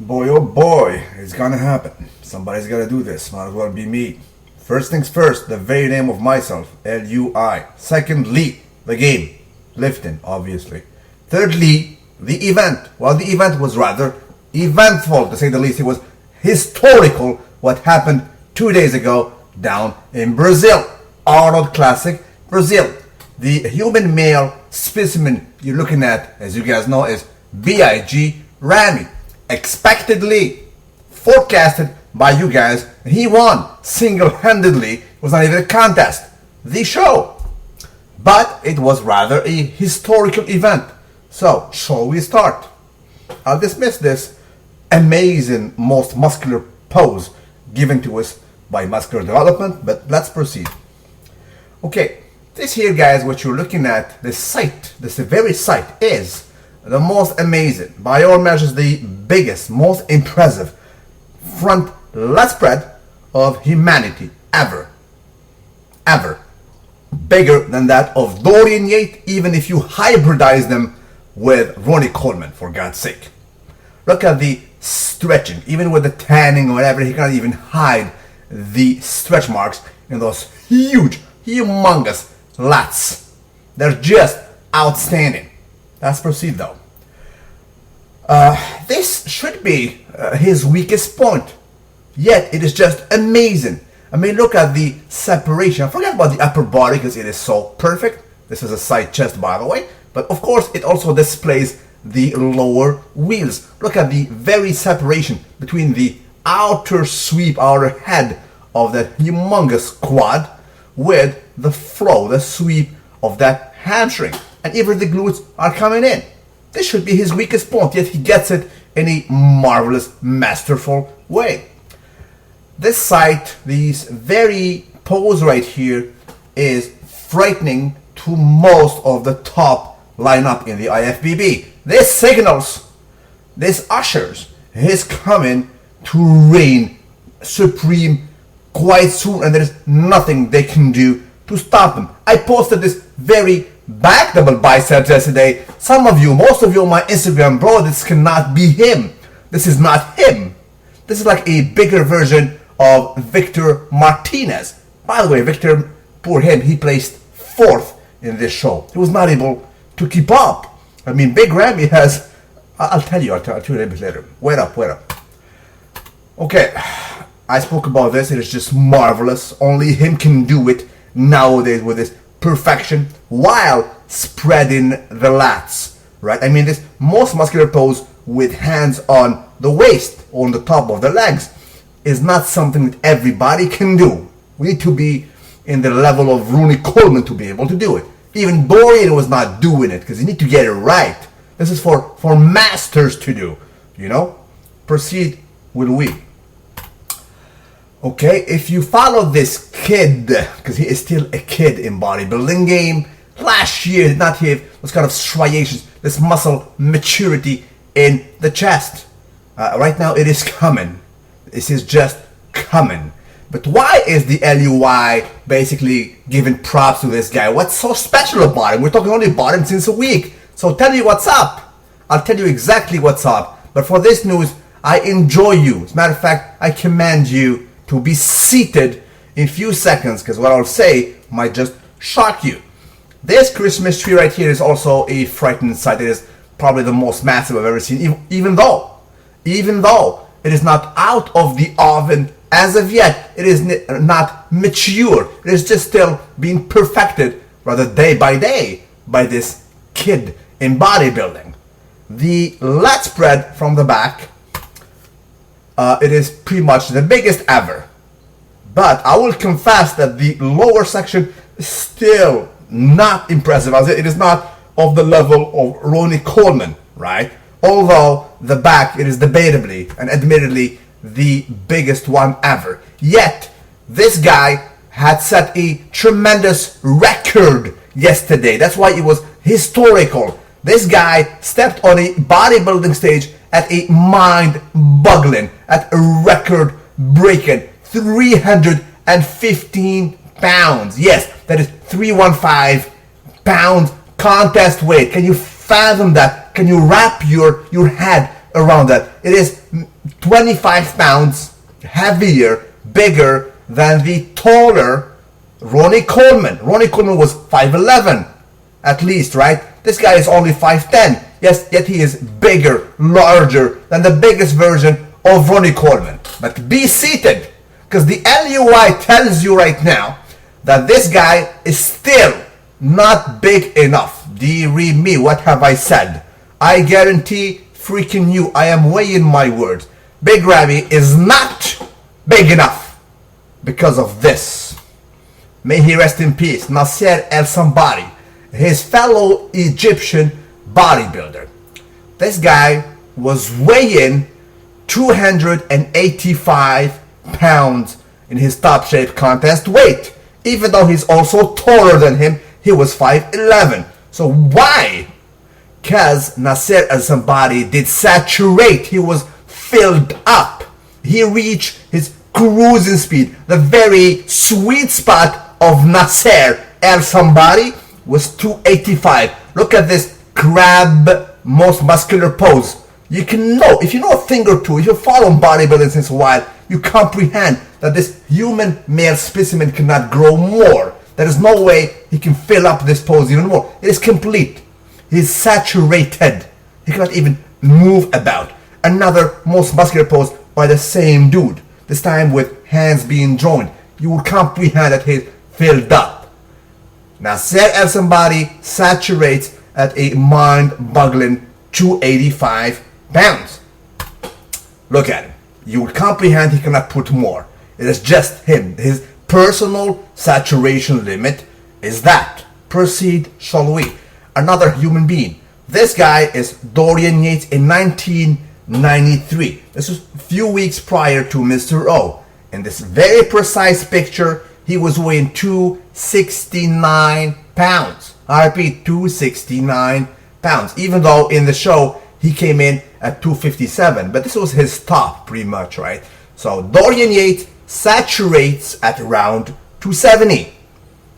Boy, oh boy, it's gonna happen. Somebody's gotta do this. Might as well be me. First things first, the very name of myself, L-U-I. Secondly, the game, lifting, obviously. Thirdly, the event. Well, the event was rather eventful, to say the least. It was historical what happened 2 days ago down in Brazil. Arnold Classic, Brazil. The human male specimen you're looking at, as you guys know, is B.I.G. Ramy. Expectedly forecasted by you guys, he won single-handedly. It was not even a contest, the show. But it was rather a historical event. So, shall we start? I'll dismiss this amazing, most muscular pose given to us by Muscular Development, but let's proceed. Okay, this here, guys, what you're looking at, this site, this very site, is the most amazing, by all measures, the biggest, most impressive front lat spread of humanity ever. Ever. Bigger than that of Dorian Yates, even if you hybridize them with Ronnie Coleman, for God's sake. Look at the stretching. Even with the tanning or whatever, he can't even hide the stretch marks in those huge, humongous lats. They're just outstanding. Let's proceed though. This should be his weakest point, yet it is just amazing. I mean, look at the separation. Forget about the upper body because it is so perfect. This is a side chest, by the way, but of course it also displays the lower wheels. Look at the very separation between the outer sweep, outer head of that humongous quad with the flow, the sweep of that hamstring. And even the glutes are coming in. This should be his weakest point, yet he gets it in a marvelous, masterful way. This site, this very pose right here, is frightening to most of the top lineup in the IFBB. This signals, this ushers his coming to reign supreme quite soon, and there is nothing they can do to stop him. I posted this very back double biceps yesterday. Some of you, most of you on my Instagram, bro, this cannot be him. This is not him. This is like a bigger version of Victor Martinez. By the way, Victor, poor him, he placed 4th in this show. He was not able to keep up. I mean, Big Ramy has, I'll tell you a little bit later. Wait up. Okay, I spoke about this. It is just marvelous. Only him can do it nowadays with this perfection while spreading the lats, right? I mean, this most muscular pose with hands on the waist, on the top of the legs, is not something that everybody can do. We need to be in the level of Ronnie Coleman to be able to do it. Even Dorian was not doing it because you need to get it right. This is for masters to do, you know? Proceed will we. Okay, if you follow this kid, because he is still a kid in bodybuilding game, last year did not have those kind of striations, this muscle maturity in the chest. Right now it is coming. This is just coming. But why is the LUI basically giving props to this guy? What's so special about him? We're talking only about him since a week. So tell me what's up. I'll tell you exactly what's up. But for this news, I enjoy you. As a matter of fact, I command you to be seated in a few seconds, because what I'll say might just shock you. This Christmas tree right here is also a frightening sight. It is probably the most massive I've ever seen, even though it is not out of the oven as of yet. It is not mature. It is just still being perfected, rather day by day, by this kid in bodybuilding. The lat spread from the back, it is pretty much the biggest ever. But I will confess that the lower section is still not impressive. As it is not of the level of Ronnie Coleman, right? Although the back, it is debatably and admittedly the biggest one ever. Yet, this guy had set a tremendous record yesterday. That's why it was historical. This guy stepped on a bodybuilding stage at a mind-boggling, at a record-breaking 315 pounds. Yes, that is 315 pounds contest weight. Can you fathom that? Can you wrap your head around that? It is 25 pounds heavier, bigger than the taller Ronnie Coleman. Ronnie Coleman was 5'11", at least, right? This guy is only 5'10". Yes, yet he is bigger, larger than the biggest version of Ronnie Coleman. But be seated, because the LUI tells you right now that this guy is still not big enough. Dearie me, what have I said? I guarantee freaking you, I am weighing my words. Big Ramy is not big enough because of this. May he rest in peace. Nasser El Sambari, his fellow Egyptian bodybuilder. This guy was weighing 285 pounds in his top shape contest weight. Even though he's also taller than him, he was 5'11". So why? Because Nasser El Sambari did saturate. He was filled up. He reached his cruising speed. The very sweet spot of Nasser El Sambari was 285. Look at this crab most muscular pose. You can know, if you know a thing or two, if you follow bodybuilding since a while, you comprehend that this human male specimen cannot grow more. There is no way he can fill up this pose even more. It is complete. He is saturated. He cannot even move about. Another most muscular pose by the same dude, this time with hands being joined. You will comprehend that he's filled up. Nasser El Sambari saturates at a mind-boggling 285 pounds. Look at him. You will comprehend he cannot put more. It is just him. His personal saturation limit is that. Proceed, shall we? Another human being. This guy is Dorian Yates in 1993. This was a few weeks prior to Mr. O. In this very precise picture, he was weighing 269 pounds. I repeat, 269 pounds. Even though in the show, he came in at 257. But this was his top, pretty much, right? So Dorian Yates saturates at around 270.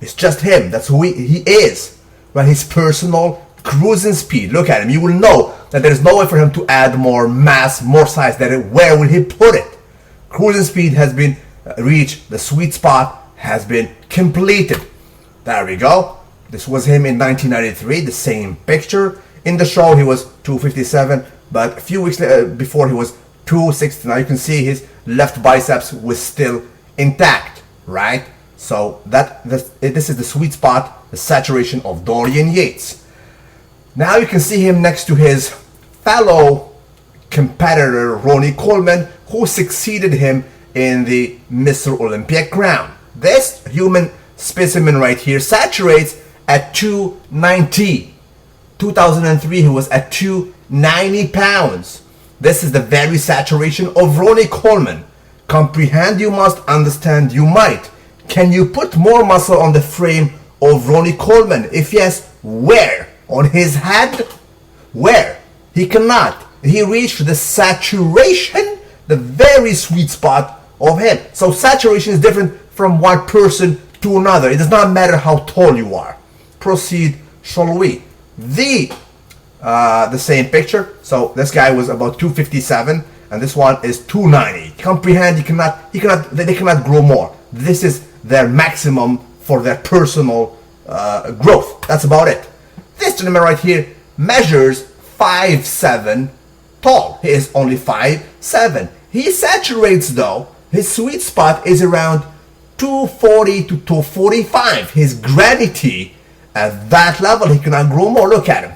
It's just him. That's who he is. Right? His personal cruising speed. Look at him. You will know that there's no way for him to add more mass, more size. Where will he put it? Cruising speed has been reached. The sweet spot has been completed. There we go. This was him in 1993. The same picture. In the show, he was 257. But a few weeks before, he was 260. Now you can see his left biceps was still intact, right? So this is the sweet spot, the saturation of Dorian Yates. Now you can see him next to his fellow competitor, Ronnie Coleman, who succeeded him in the Mr. Olympia crown. This human specimen right here saturates at 290. 2003, he was at 290 pounds. This is the very saturation of Ronnie Coleman. Comprehend you must, understand you might. Can you put more muscle on the frame of Ronnie Coleman? If yes, where? On his head? Where? He cannot. He reached the saturation, the very sweet spot of him. So saturation is different from one person to another. It does not matter how tall you are. Proceed, shall we? The same picture. So this guy was about 257, and this one is 290. Comprehend? They cannot grow more. This is their maximum for their personal growth. That's about it. This gentleman right here measures 5'7" tall. He is only 5'7". He saturates though. His sweet spot is around 240 to 245. His gravity at that level, he cannot grow more. Look at him.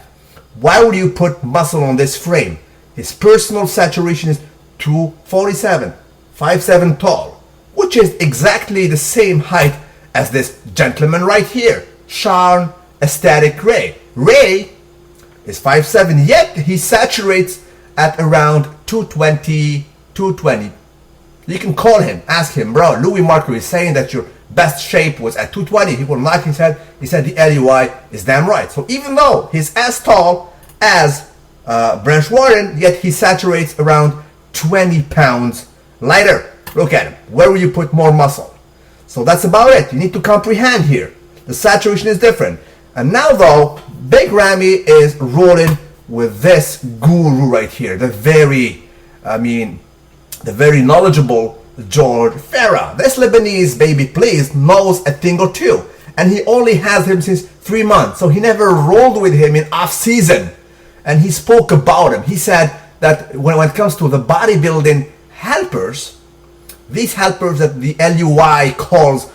Why would you put muscle on this frame? His personal saturation is 247, 5'7" tall, which is exactly the same height as this gentleman right here, Sean Ecstatic Ray. Ray is 5'7", yet he saturates at around 220, 220. You can call him, ask him, bro, luimarco is saying that your best shape was at 220. He will nod his head. He said the LUI is damn right. So even though he's as tall as Branch Warren, yet he saturates around 20 pounds lighter. Look at him. Where will you put more muscle? So that's about it. You need to comprehend here. The saturation is different. And now though, Big Ramy is rolling with this guru right here. The very, the very knowledgeable George Farah. This Lebanese baby, please, knows a thing or two. And he only has him since 3 months. So he never rolled with him in off-season. And he spoke about him. He said that when it comes to the bodybuilding helpers, these helpers that the LUI calls,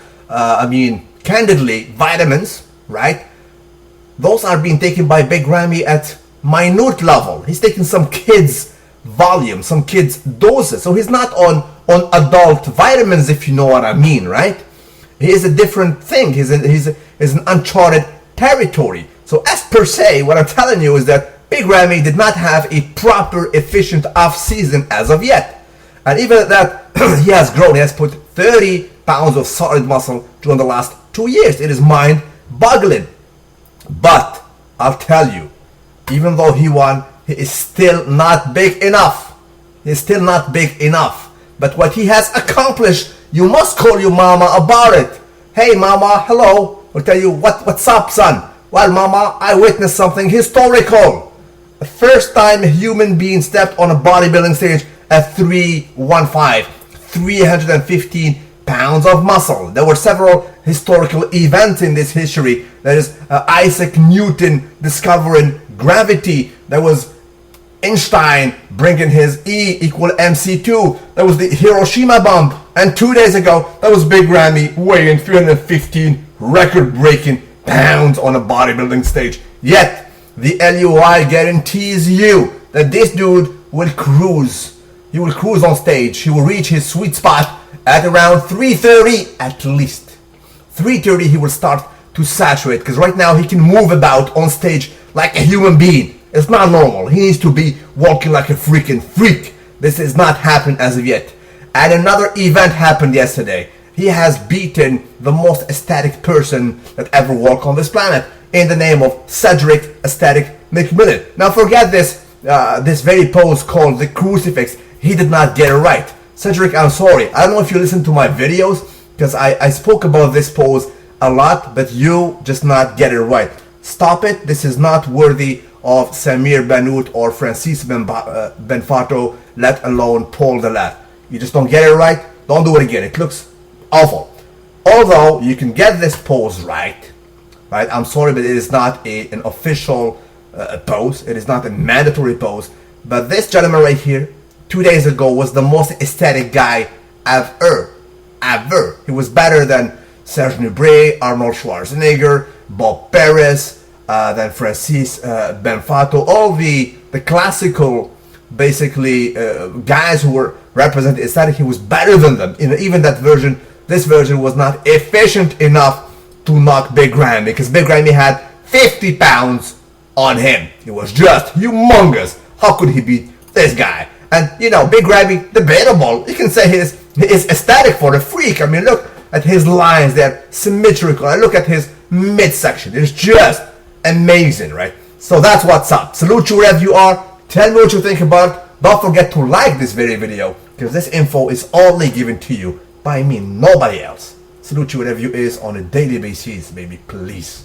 candidly, vitamins, right? Those are being taken by Big Ramy at minute level. He's taking some kids' volume, some kids' doses. So he's not on adult vitamins, if you know what I mean, right? He is a different thing. He's an uncharted territory. So as per se, what I'm telling you is that Big Ramy did not have a proper, efficient off-season as of yet. And even at that, he has grown. He has put 30 pounds of solid muscle during the last 2 years. It is mind-boggling. But I'll tell you, even though he won, he is still not big enough. He's still not big enough. But what he has accomplished, you must call your mama about it. Hey mama, hello. I'll tell you, what's up, son? Well, mama, I witnessed something historical. The first time a human being stepped on a bodybuilding stage at 315 pounds of muscle. There were several historical events in this history. There is Isaac Newton discovering gravity. There was Einstein bringing his E equal MC2. There was the Hiroshima bomb. And 2 days ago, that was Big Ramy weighing 315 record-breaking pounds on a bodybuilding stage. Yet, the LUI guarantees you that this dude will cruise. He will cruise on stage. He will reach his sweet spot at around 3:30 at least. 3:30 he will start to saturate, because right now he can move about on stage like a human being. It's not normal. He needs to be walking like a freaking freak. This has not happened as of yet. And another event happened yesterday. He has beaten the most ecstatic person that ever walked on this planet in the name of Cedric Ecstatic McMillan. Now forget this very pose called the crucifix. He did not get it right. Cedric, I'm sorry. I don't know if you listen to my videos, because I spoke about this pose a lot, but you just not get it right. Stop it. This is not worthy of Samir Banout or Francis Benfato, let alone Paul Delat. You just don't get it right. Don't do it again. It looks awful. Although you can get this pose right? I'm sorry, but it is not an official pose. It is not a mandatory pose. But this gentleman right here, 2 days ago, was the most ecstatic guy ever. He was better than Serge Nubret, Arnold Schwarzenegger, Bob Perez, than Francis Benfato, all the classical, basically, guys who were represented ecstatic. He was better than them. Even that version, this version was not efficient enough to knock Big Ramy, because Big Ramy had 50 pounds on him. It was just humongous. How could he beat this guy? And, Big Ramy, debatable. You can say he is ecstatic for the freak. I mean, look at his lines. They're symmetrical. And look at his midsection. It's just amazing, right? So that's what's up. Salute you wherever you are. Tell me what you think about it. Don't forget to like this very video, because this info is only given to you by me, nobody else. Salute you wherever you is on a daily basis, baby, please.